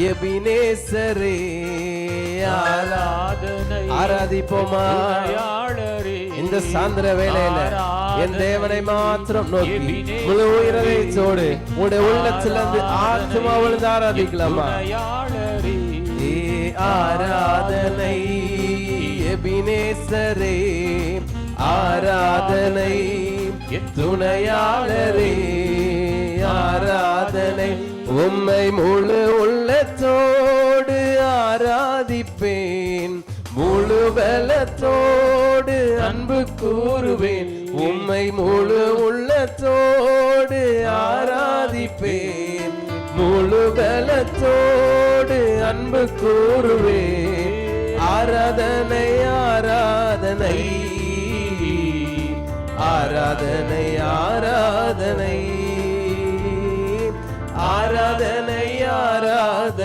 எபினேசரே ஆராதனை ஆராதிப்போமா? இந்த சாயந்திர வேளையில என் தேவனை மாத்திரம் நோக்கி முழு உயிரதோடு உடைய உள்ளத்திலிருந்து ஆத்மா விழுந்து ஆராதிக்கலாமா? ஆராதனை எபினேசரே ஆராதனை துணையாளரே ஆராதனை உம்மை முழு உள்ளத்தோடு ஆராதிப்பேன் முழு பலத்தோடு அன்பு கூறுவேன் உம்மை முழு உள்ளத்தோடு ஆராதிப்பேன் முழு பலத்தோடு அன்பு கூறுவேன் ஆராதனை ஆராதனை ஆராதனை ஆராதனை ஆராதனை ஆராதனை